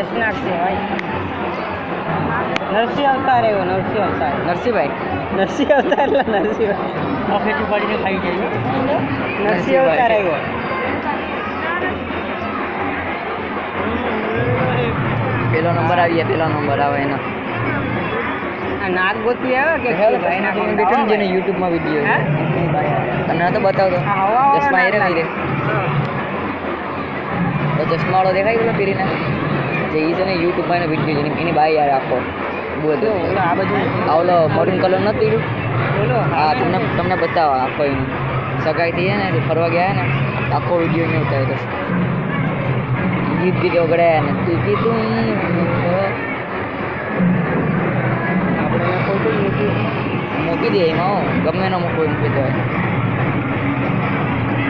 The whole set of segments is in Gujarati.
વેસનાક છે ભાઈ. નરસિંહ અવતાર એવો નરસિંહ અવતાર. નરસિંહભાઈ નરસિંહ અવતાર એટલે નરસિંહભાઈ ઓફેટી પાડીને ખાઈ જાય નરસિંહ અવતાર આવ્યો. પેલો નંબર આવી પેલો નંબર આવે એનો આ નાગ ગોતી આવે કે ભાઈના બેઠો ને જેને યુટ્યુબમાં વિડીયો તને તો બતાવતો ચશ્મા એ રે ભાઈ રે તો ચશ્મા વાળો દેખાય પેલો પહેરીને જે ઈ છે ને યુટ્યુબમાં એનો વિડીયો છે એની બાઈ યાર આખો બધું આ બધું આવલો મરૂન કલર નથી બોલો. હા તમને બતાવો આખો એની સગાઈ થઈ ને ફરવા ગયા ને આખો વિડીયો એને ઉતાર્યો ગીત ગીત વગડ્યા ને તું કીધું આપણે ફોટો મૂકી દે એમાં ગમે એનો મૂકી દે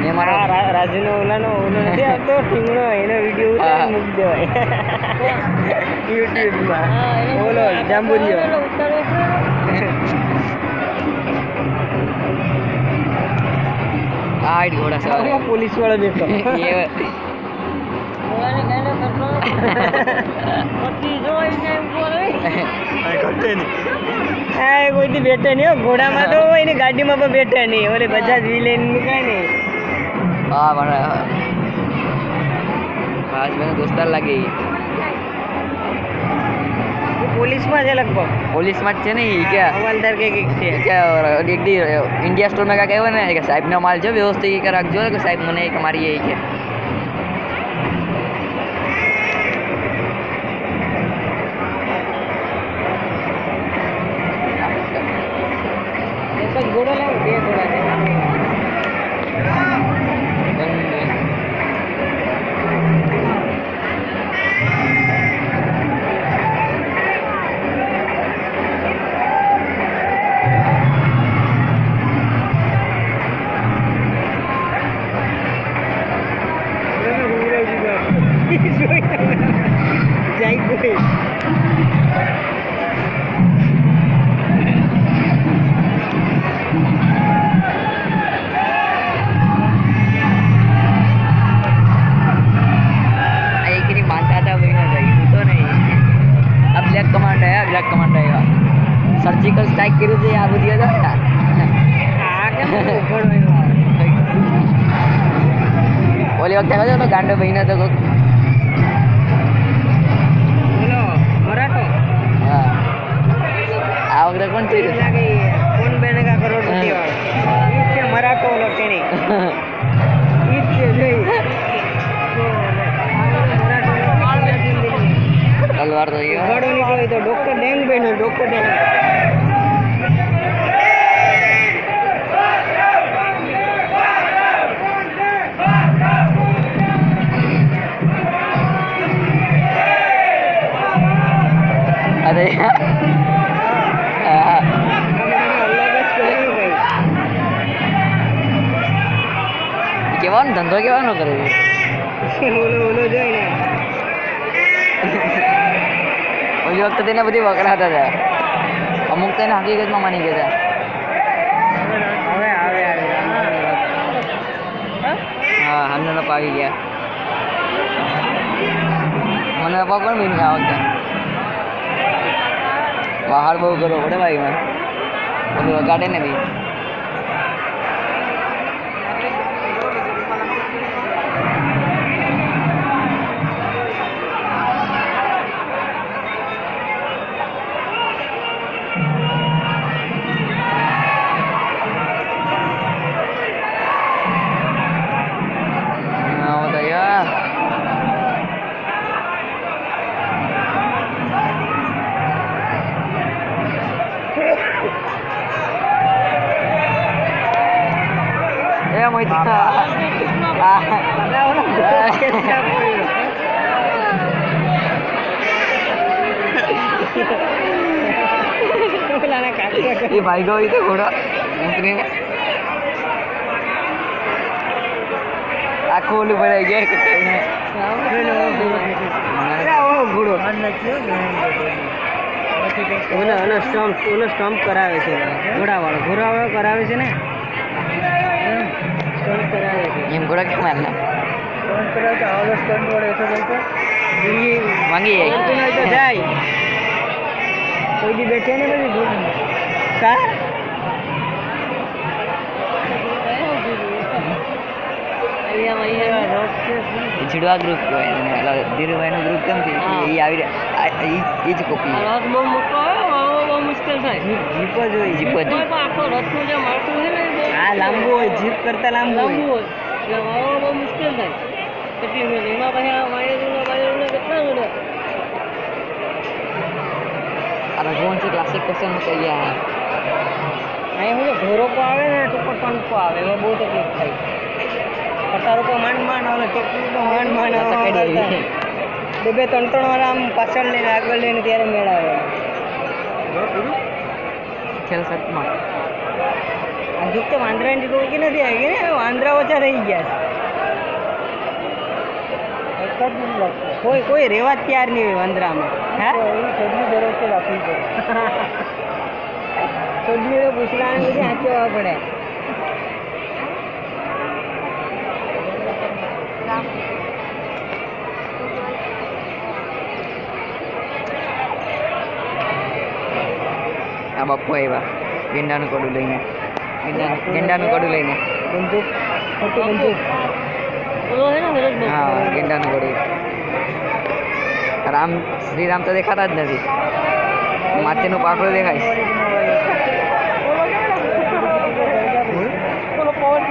એ મારા રાજુનો ઓલો નથી આવતો ટીંગણો એનો વિડીયો ઉતારી મૂકી દેવાય યુટ્યુબમાં. બોલો જાંબુરિયો આ ઘોડા સવારે પોલીસ વાળો બેઠો કોઈથી બેઠા નહીં ઘોડામાં તો એની ગાડીમાં પણ બેઠા નહીં ઓલે બજાજ વિલેન મુકાય ને. હા મારા ખાસ મને દોસ્તાર લાગે પોલીસમાં છે લગભગ. પોલીસમાં જ છે ને ઈ ક્યાં હવાલદાર કે છે એક દી ઇન્ડિયા સ્ટોરમાં કાંઈક આવ્યો ને કે સાહેબનો માલ જો વ્યવસ્થિત રાખજો ને કે સાહેબ મને એક મારી એ કે એક જ ઘોડો લાવો બે ઘોડા છે. જાય કોઈ બ્લેક કમાન્ડ આવ્યા સર્જિકલ સ્ટ્રાઇક કર્યું છે આ બધી હતા ઓલી વખતે હતો તો ગાંડો ભાઈને તો કોક બોલો મરાઠો. હા આ વખતે કોણ થઈ ગયું લાગે કોણ બેનેગા કરોડપતિ વાળો ઈ છે મરાઠો ઓલો તેની ઈ છે જોઈ તલવાર તો ગાડો નીકળ્યો તો ડોક્ટર ડેંગ બેનો ડોક્ટર ડેંગ અરે કેવાનો ધંધો કેવાનો કરે છે ઓલો જોઈને ઓલી વખતે તેને બધી વકડાતા હતા અમુક તેને હકીકતમાં માની ગયા હવે આવે હા હમણાં પાવી ગયા મને પપ્પા કોણ બની આ વખતે બહાર બહુ કરવો પડે ભાઈ મને બધું વગાડે ને બી ये भाई को तो घोड़ा उतरीने आँखों वाली बढ़ाई गया ઘોડો ઓલો સ્ટમ્પ કરાવે છે ઘોડાવાળો કરાવે છે ને સ્ટમ્પ કરાવે છે એમ ઘોડા કેમ મારના સ્ટન્ટ કરાવે આવડો સ્ટન્ટ વાળો એટલો માંગી જાય. બોલતું હોય તો જાય. કોઈ દી બેઠે ને બધી ભૂલ. કા? જીડવા ગ્રુપ કહેવાય અને ઓલા ધીરુભાઈનું ગ્રુપ કેમ છે હા. એ આવી એ જ કોપી બહુ મોટો બહુ મુશ્કેલ થાય. જીપ જ હોય. જીપ જ. આખો રથનું જે માળખું છે ને હા લાંબુ હોય, જીપ કરતા લાંબુ હોય. એટલે વાળવા બહુ મુશ્કેલ થાય. કેટલી મિનિટ એમાં પછી આ વાયરને કેટલા મિનિટ આ રઘુવંશી ક્લાસિક ક્વેશ્ચન કહી ગયા. અહીં હું ઢોરોકો આવે ને ટૂંકો ટંકો આવે એમાં બહુ તકલીફ થાય. પટારોકો માંડ માંડ આવે, ટેકનિક માંડ માંડ આવે. બે ત્રણ વાર આમ પાછળ લઈને આગળ લઈને ત્યારે મેળ આવે. ખેલ સટમાં હજુ તો વાંદરાની રોકી નથી આવી ને, વાંદરા ઓછા રહી ગયા છે. કોઈ રેવા જ તૈયાર નહીં હોય વાંદરામાં. હા છોડની જરૂર રાખવી પડે. છોડની પૂછડાને બધી સાચવવા પડે. આ બાપુ આવ્યા ગેંડાનું કડું લઈને. ગેંડાનું કડું લઈને. બંદૂક મોટી બંદૂક. હા ગેંડાનું કડું. શ્રીરામ તો દેખાતા જ નથી. માથેનું પાકડું દેખાય. ઓલો પવન